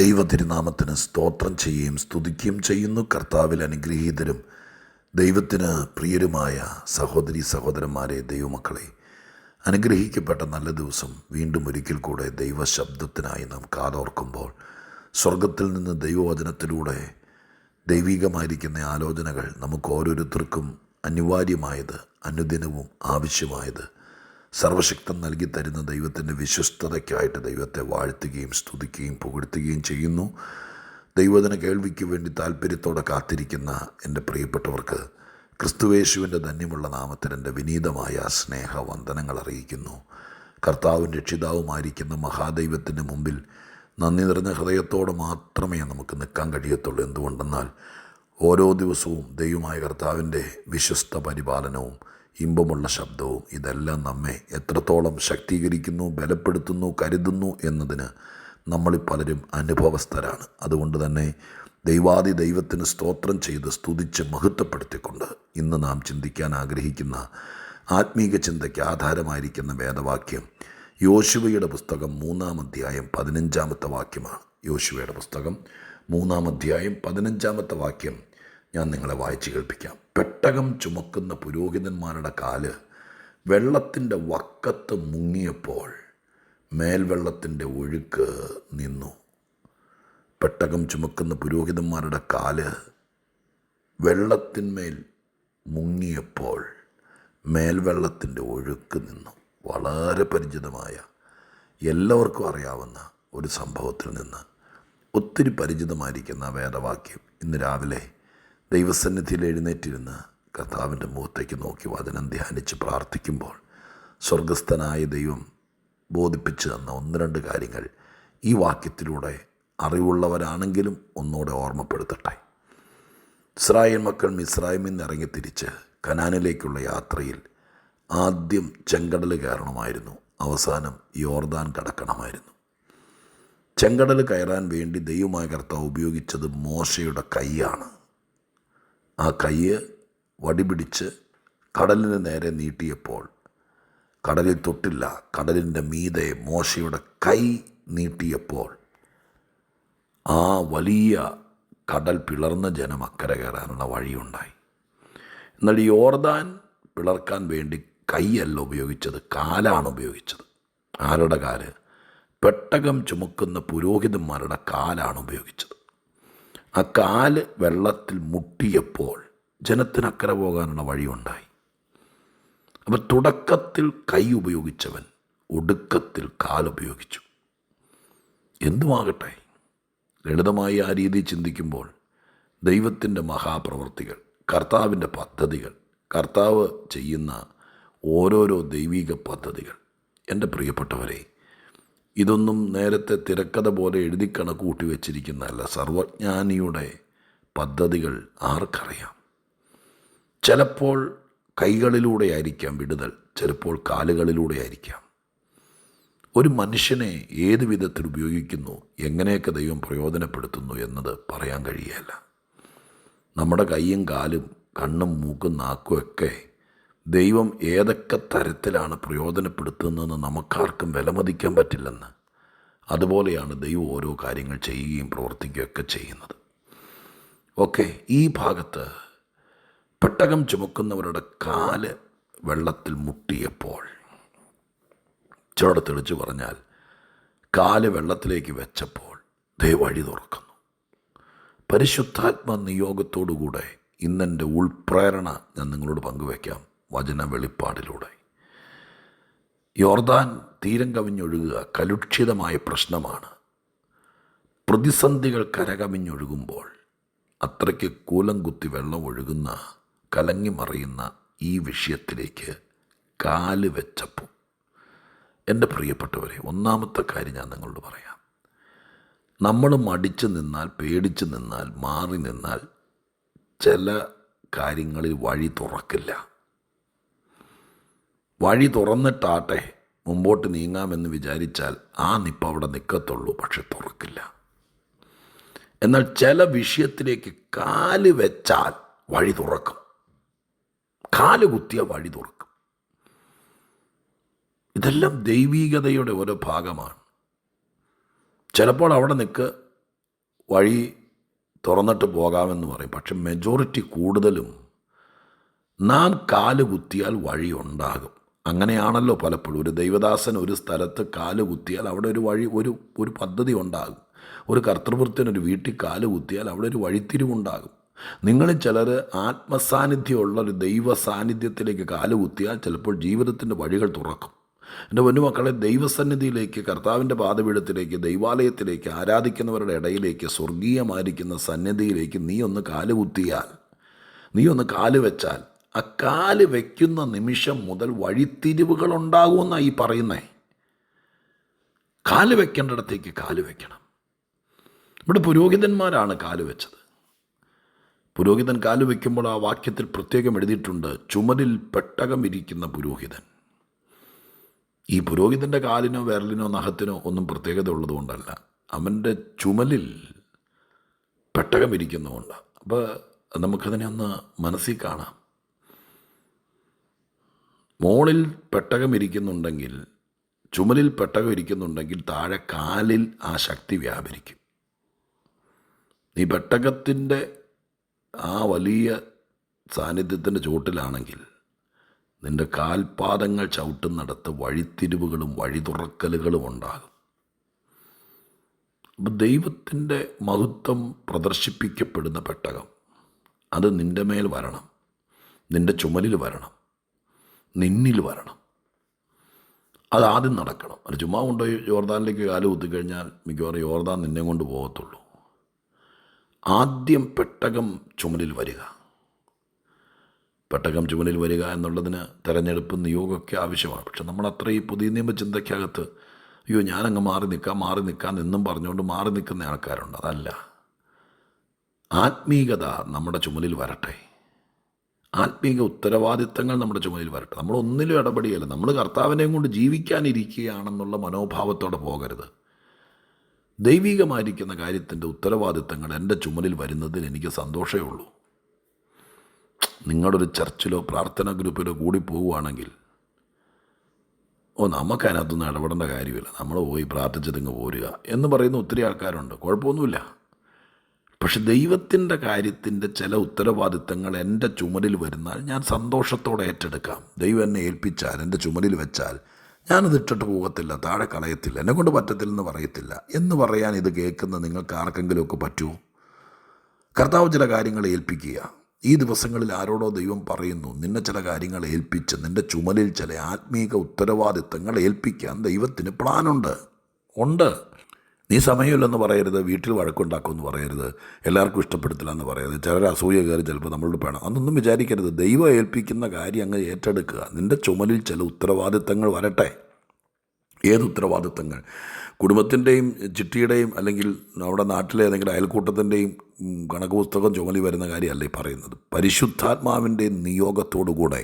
ദൈവ തിരുനാമത്തിന് സ്തോത്രം ചെയ്യുകയും സ്തുതിക്കുകയും ചെയ്യുന്നു. കർത്താവിൽ അനുഗ്രഹീതരും ദൈവത്തിന് പ്രിയരുമായ സഹോദരി സഹോദരന്മാരെ, ദൈവമക്കളെ, അനുഗ്രഹിക്കപ്പെട്ട നല്ല ദിവസം വീണ്ടും ഒരിക്കൽ കൂടെ ദൈവശബ്ദത്തിനായി നാം കാതോർക്കുമ്പോൾ സ്വർഗത്തിൽ നിന്ന് ദൈവവചനത്തിലൂടെ ദൈവികമായിരിക്കുന്ന ആലോചനകൾ നമുക്ക് ഓരോരുത്തർക്കും അനിവാര്യമായത്, അനുദിനവും ആവശ്യമായത് സർവശക്തൻ നൽകി തരുന്ന ദൈവത്തിൻ്റെ വിശ്വസ്തതയ്ക്കായിട്ട് ദൈവത്തെ വാഴ്ത്തുകയും സ്തുതിക്കുകയും പുകഴ്ത്തുകയും ചെയ്യുന്നു. ദൈവവചന കേൾവിക്ക് വേണ്ടി താല്പര്യത്തോടെ കാത്തിരിക്കുന്ന എൻ്റെ പ്രിയപ്പെട്ടവർക്ക് ക്രിസ്തുയേശുവിൻ്റെ ധന്യമുള്ള നാമത്തിൽ എൻ്റെ വിനീതമായ സ്നേഹവന്ദനങ്ങൾ അറിയിക്കുന്നു. കർത്താവും രക്ഷിതാവുമായിരിക്കുന്ന മഹാദൈവത്തിൻ്റെ മുമ്പിൽ നന്ദി നിറഞ്ഞ ഹൃദയത്തോടെ മാത്രമേ നമുക്ക് നിൽക്കാൻ കഴിയത്തുള്ളൂ. എന്തുകൊണ്ടെന്നാൽ ഓരോ ദിവസവും ദൈവമായ കർത്താവിൻ്റെ വിശ്വസ്ത പരിപാലനവും ഇമ്പമുള്ള ശബ്ദവും ഇതെല്ലാം നമ്മെ എത്രത്തോളം ശക്തീകരിക്കുന്നു, ബലപ്പെടുത്തുന്നു, കരുതുന്നു എന്നതിന് നമ്മളിൽ പലരും അനുഭവസ്ഥരാണ്. അതുകൊണ്ട് തന്നെ ദൈവാദി ദൈവത്തിന് സ്തോത്രം ചെയ്ത് സ്തുതിച്ച് മഹത്വപ്പെടുത്തിക്കൊണ്ട് ഇന്ന് നാം ചിന്തിക്കാൻ ആഗ്രഹിക്കുന്ന ആത്മീക ചിന്തയ്ക്ക് ആധാരമായിരിക്കുന്ന വേദവാക്യം യോശുവയുടെ പുസ്തകം 3-ാം അധ്യായം 15-ാമത്തെ വാക്യമാണ്. യോശുവയുടെ പുസ്തകം 3-ാം അധ്യായം 15-ാമത്തെ വാക്യം ഞാൻ നിങ്ങളെ വായിച്ച് കേൾപ്പിക്കാം. പെട്ടകം ചുമക്കുന്ന പുരോഹിതന്മാരുടെ കാല് വെള്ളത്തിൻ്റെ വക്കത്ത് മുങ്ങിയപ്പോൾ മേൽവെള്ളത്തിൻ്റെ ഒഴുക്ക് നിന്നു. പെട്ടകം ചുമക്കുന്ന പുരോഹിതന്മാരുടെ കാല് വെള്ളത്തിന്മേൽ മുങ്ങിയപ്പോൾ മേൽവെള്ളത്തിൻ്റെ ഒഴുക്ക് നിന്നു. വളരെ പരിചിതമായ, എല്ലാവർക്കും അറിയാവുന്ന ഒരു സംഭവത്തിൽ നിന്ന് ഒത്തിരി പരിചിതമായിരിക്കുന്ന വേദവാക്യം ഇന്ന് രാവിലെ ദൈവസന്നിധിയിൽ എഴുന്നേറ്റിരുന്ന് കർത്താവിൻ്റെ മുഖത്തേക്ക് നോക്കി വചനം ധ്യാനിച്ച് പ്രാർത്ഥിക്കുമ്പോൾ സ്വർഗസ്ഥനായ ദൈവം ബോധിപ്പിച്ചു തന്ന 1-2 കാര്യങ്ങൾ ഈ വാക്യത്തിലൂടെ അറിവുള്ളവരാണെങ്കിലും ഒന്നുകൂടെ ഓർമ്മപ്പെടുത്തട്ടെ. ഇസ്രായേൽ മക്കൾ മിസ്രയീമിൽ നിന്ന് ഇറങ്ങി തിരിച്ച് കനാനിലേക്കുള്ള യാത്രയിൽ ആദ്യം ചെങ്കടൽ കയറണമായിരുന്നു, അവസാനം യോർദാൻ കടക്കണമായിരുന്നു. ചെങ്കടൽ കയറാൻ വേണ്ടി ദൈവമായ കർത്താവ് ഉപയോഗിച്ചത് മോശയുടെ കൈയാണ്. ആ കൈ വടി പിടിച്ച് കടലിന് നേരെ നീട്ടിയപ്പോൾ കടലിൽ തൊട്ടില്ല, കടലിൻ്റെ മീതെ മോശയുടെ കൈ നീട്ടിയപ്പോൾ ആ വലിയ കടൽ പിളർന്ന ജനം അക്കരെ കയറാനുള്ള വഴിയുണ്ടായി. എന്നാൽ യോർദാൻ പിളർക്കാൻ വേണ്ടി കൈയല്ല ഉപയോഗിച്ചത്, കാലാണ് ഉപയോഗിച്ചത്. ആരുടെ കാല്? പെട്ടകം ചുമക്കുന്ന പുരോഹിതന്മാരുടെ കാലാണ് ഉപയോഗിച്ചത്. ആ കാല് വെള്ളത്തിൽ മുട്ടിയപ്പോൾ ജനത്തിനക്കരെ പോകാനുള്ള വഴിയുണ്ടായി. അപ്പോൾ തുടക്കത്തിൽ കൈ ഉപയോഗിച്ചവൻ ഒടുക്കത്തിൽ കാലുപയോഗിച്ചു. എന്തുമാകട്ടെ, ലളിതമായി ആ രീതി ചിന്തിക്കുമ്പോൾ ദൈവത്തിൻ്റെ മഹാപ്രവൃത്തികൾ, കർത്താവിൻ്റെ പദ്ധതികൾ, കർത്താവ് ചെയ്യുന്ന ഓരോരോ ദൈവിക പദ്ധതികൾ, എൻ്റെ പ്രിയപ്പെട്ടവരെ, ഇതൊന്നും നേരത്തെ തിരക്കഥ പോലെ എഴുതി കണക്ക് കൂട്ടി വെച്ചിരിക്കുന്നതല്ല. സർവജ്ഞാനിയുടെ പദ്ധതികൾ ആർക്കറിയാം? ചിലപ്പോൾ കൈകളിലൂടെ ആയിരിക്കാം വിടുതൽ, ചിലപ്പോൾ കാലുകളിലൂടെ ആയിരിക്കാം. ഒരു മനുഷ്യനെ ഏത് വിധത്തിൽ ഉപയോഗിക്കുന്നു, എങ്ങനെയൊക്കെ ദൈവം പ്രയോജനപ്പെടുത്തുന്നു എന്നത് പറയാൻ കഴിയുകയില്ല. നമ്മുടെ കൈയും കാലും കണ്ണും മൂക്കും നാക്കും ഒക്കെ ദൈവം ഏതൊക്കെ തരത്തിലാണ് പ്രയോജനപ്പെടുത്തുന്നതെന്ന് നമുക്കാർക്കും വിലമതിക്കാൻ പറ്റില്ലെന്ന്. അതുപോലെയാണ് ദൈവം ഓരോ കാര്യങ്ങൾ ചെയ്യുകയും പ്രവർത്തിക്കുകയൊക്കെ ചെയ്യുന്നത്. ഓക്കെ, ഈ ഭാഗത്ത് പെട്ടകം ചുമക്കുന്നവരുടെ കാല് വെള്ളത്തിൽ മുട്ടിയപ്പോൾ, ചോടെ തെളിച്ച് പറഞ്ഞാൽ കാല് വെള്ളത്തിലേക്ക് വെച്ചപ്പോൾ വഴി തുറക്കുന്നു. പരിശുദ്ധാത്മ നിയോഗത്തോടുകൂടെ ഇന്നെൻ്റെ ഉൾപ്രേരണ ഞാൻ നിങ്ങളോട് പങ്കുവയ്ക്കാം. വചന വെളിപ്പാടിലൂടെ യോർദാൻ തീരം കവിഞ്ഞൊഴുകുക കലുഷിതമായ പ്രശ്നമാണ്. പ്രതിസന്ധികൾ കരകവിഞ്ഞൊഴുകുമ്പോൾ അത്രയ്ക്ക് കൂലം കുത്തി വെള്ളം ഒഴുകുന്ന, കലങ്ങി മറിയുന്ന ഈ വിഷയത്തിലേക്ക് കാല് വെച്ചപ്പോൾ, എൻ്റെ പ്രിയപ്പെട്ടവരെ, ഒന്നാമത്തെ കാര്യം ഞാൻ നിങ്ങളോട് പറയാം. നമ്മൾ മടിച്ചു നിന്നാൽ, പേടിച്ച് നിന്നാൽ, മാറി നിന്നാൽ ചില കാര്യങ്ങളിൽ വഴി തുറക്കില്ല. വഴി തുറന്നിട്ടാട്ടെ മുമ്പോട്ട് നീങ്ങാമെന്ന് വിചാരിച്ചാൽ ആ നിപ്പ് അവിടെ നിൽക്കത്തുള്ളൂ, പക്ഷെ തുറക്കില്ല. എന്നാൽ ചില വിഷയത്തിലേക്ക് കാല് വെച്ചാൽ വഴി തുറക്കും. കാല് കുത്തിയ വഴി തുറക്കും. ഇതെല്ലാം ദൈവീകതയുടെ ഓരോ ഭാഗമാണ്. ചിലപ്പോൾ അവിടെ നിൽക്ക്, വഴി തുറന്നിട്ട് പോകാമെന്ന് പറയും. പക്ഷെ മെജോറിറ്റി കൂടുതലും നാം കാല് കുത്തിയാൽ വഴി ഉണ്ടാകും. അങ്ങനെയാണല്ലോ പലപ്പോഴും. ഒരു ദൈവദാസൻ ഒരു സ്ഥലത്ത് കാല് കുത്തിയാൽ അവിടെ ഒരു വഴി, ഒരു പദ്ധതി ഉണ്ടാകും. ഒരു കർത്തൃവൃത്തിനൊരു വീട്ടിൽ കാല് കുത്തിയാൽ അവിടെ ഒരു വഴിത്തിരിവുണ്ടാകും. നിങ്ങളിൽ ചിലർ ആത്മസാന്നിധ്യമുള്ള ഒരു ദൈവ സാന്നിധ്യത്തിലേക്ക് കാല് കുത്തിയാൽ ചിലപ്പോൾ ജീവിതത്തിൻ്റെ വഴികൾ തുറക്കും. എൻ്റെ പൊന്നുമക്കളെ, ദൈവസന്നിധിയിലേക്ക്, കർത്താവിൻ്റെ പാദപീഠത്തിലേക്ക്, ദൈവാലയത്തിലേക്ക്, ആരാധിക്കുന്നവരുടെ ഇടയിലേക്ക്, സ്വർഗീയമായിരിക്കുന്ന സന്നിധിയിലേക്ക് നീ ഒന്ന് കാല് കുത്തിയാൽ, നീ ഒന്ന് കാല് വെച്ചാൽ, ആ കാല് വയ്ക്കുന്ന നിമിഷം മുതൽ വഴിത്തിരിവുകൾ ഉണ്ടാകുമെന്നാണ് ഈ പറയുന്നേ. കാല് വെക്കേണ്ടിടത്തേക്ക് കാല് വയ്ക്കണം. ഇവിടെ പുരോഹിതന്മാരാണ് കാല് വെച്ചത്. പുരോഹിതൻ കാല് വയ്ക്കുമ്പോൾ ആ വാക്യത്തിൽ പ്രത്യേകം എഴുതിയിട്ടുണ്ട്, ചുമലിൽ പെട്ടകം ഇരിക്കുന്ന പുരോഹിതൻ. ഈ പുരോഹിതൻ്റെ കാലിനോ വിരലിനോ നഖത്തിനോ ഒന്നും പ്രത്യേകത ഉള്ളതുകൊണ്ടല്ല, അവൻ്റെ ചുമലിൽ പെട്ടകം ഇരിക്കുന്നതുകൊണ്ട്. അപ്പോൾ നമുക്കതിനെ ഒന്ന് മനസ്സിൽ കാണാം. മോളിൽ പെട്ടകം ഇരിക്കുന്നുണ്ടെങ്കിൽ, ചുമലിൽ പെട്ടകം ഇരിക്കുന്നുണ്ടെങ്കിൽ താഴെ കാലിൽ ആ ശക്തി വ്യാപരിക്കും. ഈ പെട്ടകത്തിൻ്റെ ആ വലിയ സാന്നിധ്യത്തിൻ്റെ ചുവട്ടിലാണെങ്കിൽ നിൻ്റെ കാൽപാദങ്ങൾ ചവിട്ടുന്നിടത്ത് വഴിത്തിരിവുകളും വഴി തുറക്കലുകളും ഉണ്ടാകും. അപ്പോൾ ദൈവത്തിൻ്റെ മഹത്വം പ്രദർശിപ്പിക്കപ്പെടുന്ന പെട്ടകം അത് നിൻ്റെ മേൽ വരണം, നിൻ്റെ ചുമലിൽ വരണം, നിന്നിൽ വരണം. അതാദ്യം നടക്കണം. അത് ചുമ്മാ കൊണ്ടുപോയി യോർദാനിലേക്ക് കാല് കുത്തിക്കഴിഞ്ഞാൽ മിക്കവാറും യോർദാൻ നിന്നെ കൊണ്ട് പോകത്തുള്ളൂ. ആദ്യം പെട്ടകം ചുമലിൽ വരിക. പെട്ടകം ചുമലിൽ വരിക എന്നുള്ളതിന് തെരഞ്ഞെടുപ്പ് നിയോഗമൊക്കെ ആവശ്യമാണ്. പക്ഷെ നമ്മൾ അത്ര ഈ പുതിയ നിയമ ചിന്തയ്ക്കകത്ത് അയ്യോ ഞാനങ്ങ് മാറി നിൽക്കാം എന്നും പറഞ്ഞുകൊണ്ട് മാറി നിൽക്കുന്ന ആൾക്കാരുണ്ട്. അതല്ല, ആത്മീകത നമ്മുടെ ചുമലിൽ വരട്ടെ. ആത്മീക ഉത്തരവാദിത്തങ്ങൾ നമ്മുടെ ചുമലിൽ വരട്ടെ. നമ്മളൊന്നിലും ഇടപെടിയല്ല. നമ്മൾ കർത്താവിനെയും കൊണ്ട് ജീവിക്കാനിരിക്കുകയാണെന്നുള്ള മനോഭാവത്തോടെ പോകരുത്. ദൈവികമായിരിക്കുന്ന കാര്യത്തിൻ്റെ ഉത്തരവാദിത്തങ്ങൾ എൻ്റെ ചുമലിൽ വരുന്നതിൽ എനിക്ക് സന്തോഷമേ ഉള്ളൂ. നിങ്ങളൊരു ചർച്ചിലോ പ്രാർത്ഥനാ ഗ്രൂപ്പിലോ കൂടി പോവുകയാണെങ്കിൽ നമുക്കതിനകത്തൊന്നും ഇടപെടേണ്ട കാര്യമില്ല, നമ്മൾ പോയി പ്രാർത്ഥിച്ചതിങ്ങ് പോരുക എന്ന് പറയുന്ന ഒത്തിരി ആൾക്കാരുണ്ട്. കുഴപ്പമൊന്നുമില്ല. പക്ഷെ ദൈവത്തിൻ്റെ കാര്യത്തിൻ്റെ ചില ഉത്തരവാദിത്തങ്ങൾ എൻ്റെ ചുമലിൽ വരുന്നാൽ ഞാൻ സന്തോഷത്തോടെ ഏറ്റെടുക്കാം. ദൈവം എന്നെ ഏൽപ്പിച്ചാൽ, എൻ്റെ ചുമലിൽ വെച്ചാൽ ഞാനത് ഇട്ടിട്ട് പോകത്തില്ല, താഴെ കളയത്തില്ല, എന്നെക്കൊണ്ട് പറ്റത്തില്ലെന്ന് പറയത്തില്ല. എന്ന് പറയാൻ ഇത് കേൾക്കുന്ന നിങ്ങൾക്ക് ആർക്കെങ്കിലുമൊക്കെ പറ്റുമോ? കർത്താവ് ചില കാര്യങ്ങൾ ഏൽപ്പിക്കുക. ഈ ദിവസങ്ങളിൽ ആരോടോ ദൈവം പറയുന്നു, നിന്നെ ചില കാര്യങ്ങൾ ഏൽപ്പിച്ച് നിൻ്റെ ചുമലിൽ ചില ആത്മീക ഉത്തരവാദിത്തങ്ങൾ ഏൽപ്പിക്കാൻ ദൈവത്തിന് പ്ലാനുണ്ട്. നീ സമയമില്ലെന്ന് പറയരുത്, വീട്ടിൽ വഴക്കുണ്ടാക്കുമെന്ന് പറയരുത്, എല്ലാവർക്കും ഇഷ്ടപ്പെടുത്തില്ല എന്ന് പറയരുത്, ചിലർ അസൂയ കയറി ചിലപ്പോൾ നമ്മളോട് വേണം, അതൊന്നും വിചാരിക്കരുത്. ദൈവം ഏൽപ്പിക്കുന്ന കാര്യം അങ്ങ് ഏറ്റെടുക്കുക. നിൻ്റെ ചുമലിൽ ചില ഉത്തരവാദിത്തങ്ങൾ വരട്ടെ. ഏത് ഉത്തരവാദിത്തങ്ങൾ? കുടുംബത്തിൻ്റെയും ചിട്ടിയുടെയും അല്ലെങ്കിൽ നമ്മുടെ നാട്ടിലെ ഏതെങ്കിലും അയൽക്കൂട്ടത്തിൻ്റെയും കണക്ക് പുസ്തകം ചുമലി വരുന്ന കാര്യമല്ല ഈ പറയുന്നത്. പരിശുദ്ധാത്മാവിൻ്റെ നിയോഗത്തോടുകൂടെ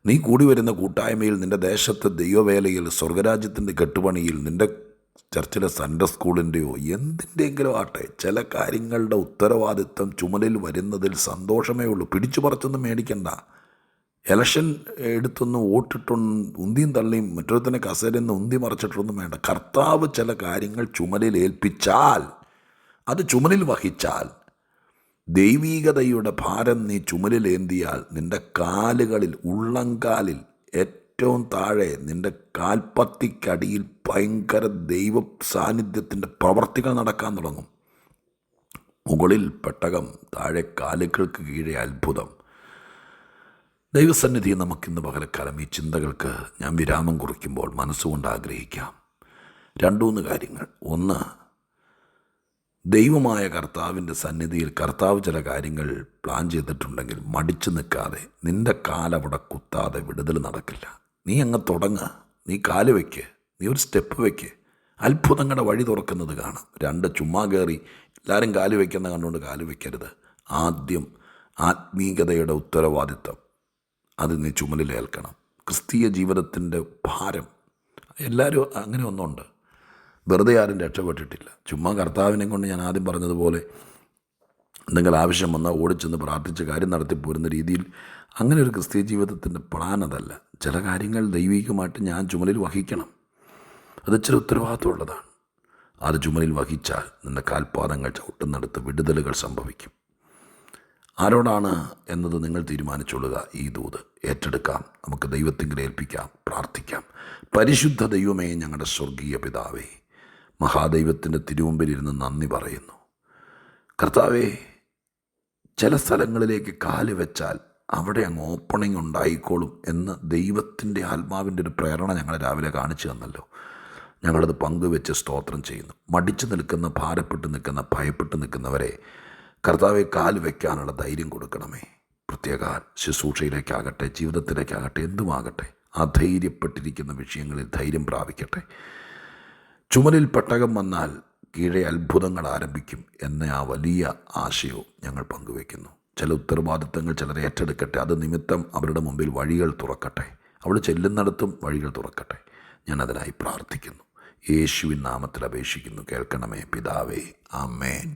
നീ കൂടി വരുന്ന കൂട്ടായ്മയിൽ, നിൻ്റെ ദേശത്തെ ദൈവവേലയിൽ, സ്വർഗരാജ്യത്തിൻ്റെ കെട്ടുപണിയിൽ, നിൻ്റെ ചർച്ചിലെ സൺഡേ സ്കൂളിൻ്റെയോ എന്തിൻ്റെയെങ്കിലും ആട്ടെ, ചില കാര്യങ്ങളുടെ ഉത്തരവാദിത്തം ചുമലിൽ വരുന്നതിൽ സന്തോഷമേ ഉള്ളൂ. പിടിച്ചു പറിച്ചൊന്നും മേടിക്കണ്ട. ഇലക്ഷൻ എടുത്തൊന്നും വോട്ടിട്ടൊന്നും ഉന്തിയും തള്ളിയും മറ്റൊരുത്തനെ കസേരയിൽ നിന്ന് ഉന്തി മറിച്ചിട്ടൊന്നും വേണ്ട. കർത്താവ് ചില കാര്യങ്ങൾ ചുമലിൽ ഏൽപ്പിച്ചാൽ, അത് ചുമലിൽ വഹിച്ചാൽ, ദൈവീകതയുടെ ഭാരം നീ ചുമലിൽ ഏന്തിയാൽ, നിൻ്റെ കാലുകളിൽ, ഉള്ളംകാലിൽ ഏറ്റവും താഴെ നിൻ്റെ കാൽപ്പത്തിക്കടിയിൽ ഭയങ്കര ദൈവ സാന്നിധ്യത്തിൻ്റെ പ്രവർത്തികൾ നടക്കാൻ തുടങ്ങും. മുകളിൽ പെട്ടകം, താഴെ കാലുകൾക്ക് കീഴെ അത്ഭുതം. ദൈവസന്നിധി നമുക്കിന്ന് പകലക്കാലം ഈ ചിന്തകൾക്ക് ഞാൻ വിരാമം കുറിക്കുമ്പോൾ മനസ്സുകൊണ്ട് ആഗ്രഹിക്കാം. 2-3 കാര്യങ്ങൾ. ഒന്ന്, ദൈവമായ കർത്താവിൻ്റെ സന്നിധിയിൽ കർത്താവ് ചില കാര്യങ്ങൾ പ്ലാൻ ചെയ്തിട്ടുണ്ടെങ്കിൽ മടിച്ചു നിൽക്കാതെ, നിൻ്റെ കാലവിടെ കുത്താതെ വിടുതൽ നടക്കില്ല. നീ അങ്ങ് തുടങ്ങുക, നീ കാല് വയ്ക്ക്, നീ ഒരു സ്റ്റെപ്പ് വയ്ക്ക്, അത്ഭുതങ്ങളുടെ വഴി തുറക്കുന്നത് കാണാം. 2, ചുമ്മാ കയറി എല്ലാവരും കാല് വയ്ക്കുന്ന കണ്ടുകൊണ്ട് കാല് വയ്ക്കരുത്. ആദ്യം ആത്മീകതയുടെ ഉത്തരവാദിത്തം അത് നീ ചുമലിലേൽക്കണം. ക്രിസ്തീയ ജീവിതത്തിൻ്റെ ഭാരം, എല്ലാവരും അങ്ങനെ ഒന്നുണ്ട്. വെറുതെ ആരും രക്ഷപ്പെട്ടിട്ടില്ല. ചുമ്മാ കർത്താവിനെ കൊണ്ട് ഞാൻ ആദ്യം പറഞ്ഞതുപോലെ എന്തെങ്കിലും ആവശ്യം വന്നാൽ ഓടിച്ചെന്ന് പ്രാർത്ഥിച്ച് കാര്യം നടത്തിപ്പോരുന്ന രീതിയിൽ അങ്ങനെ ഒരു ക്രിസ്തീയ ജീവിതത്തിൻ്റെ പ്ലാൻ അതല്ല. ചില കാര്യങ്ങൾ ദൈവികമായിട്ട് ഞാൻ ചുമലിൽ വഹിക്കണം. അത് ഇച്ചിരി ഉത്തരവാദിത്തമുള്ളതാണ്. അത് ചുമലിൽ വഹിച്ചാൽ നിൻ്റെ കാൽപാദങ്ങൾ ചവിട്ടുന്നിടത്ത് വിടുതലുകൾ സംഭവിക്കും. ആരോടാണ് എന്നത് നിങ്ങൾ തീരുമാനിച്ചോളുക. ഈ ദൂത് ഏറ്റെടുക്കാം, നമുക്ക് ദൈവത്തിങ്കിൽ ഏൽപ്പിക്കാം, പ്രാർത്ഥിക്കാം. പരിശുദ്ധ ദൈവമേ, ഞങ്ങളുടെ സ്വർഗീയ പിതാവേ, മഹാദൈവത്തിൻ്റെ തിരുമുമ്പിലിരുന്ന് നന്ദി പറയുന്നു. കർത്താവേ, ചില സ്ഥലങ്ങളിലേക്ക് കാല് വെച്ചാൽ അവിടെ അങ്ങ് ഓപ്പണിംഗ് ഉണ്ടായിക്കോളും എന്ന് ദൈവത്തിൻ്റെ ആത്മാവിൻ്റെ ഒരു പ്രേരണ ഞങ്ങളെ രാവിലെ കാണിച്ചു തന്നല്ലോ. ഞങ്ങളത് പങ്കുവെച്ച് സ്തോത്രം ചെയ്യുന്നു. മടിച്ചു നിൽക്കുന്ന, ഭാരപ്പെട്ട് നിൽക്കുന്ന, ഭയപ്പെട്ട് നിൽക്കുന്നവരെ കർത്താവെ കാല് വയ്ക്കാനുള്ള ധൈര്യം കൊടുക്കണമേ. പ്രത്യേക ശുശ്രൂഷയിലേക്കാകട്ടെ, ജീവിതത്തിലേക്കാകട്ടെ, എന്തുമാകട്ടെ, അധൈര്യപ്പെട്ടിരിക്കുന്ന വിഷയങ്ങളിൽ ധൈര്യം പ്രാപിക്കട്ടെ. ചുമലിൽ പെട്ടകം വന്നാൽ കീഴെ അത്ഭുതങ്ങൾ ആരംഭിക്കും എന്ന ആ വലിയ ആശയവും ഞങ്ങൾ പങ്കുവയ്ക്കുന്നു. ചില ഉത്തരവാദിത്തങ്ങൾ ചിലർ ഏറ്റെടുക്കട്ടെ. അത് നിമിത്തം അവരുടെ മുമ്പിൽ വഴികൾ തുറക്കട്ടെ. അവിടെ ചെല്ലുന്നിടത്തും വഴികൾ തുറക്കട്ടെ. ഞാനതിനായി പ്രാർത്ഥിക്കുന്നു. യേശുവിൻ നാമത്തിൽ അപേക്ഷിക്കുന്നു. കേൾക്കണമേ പിതാവേ. ആമേൻ.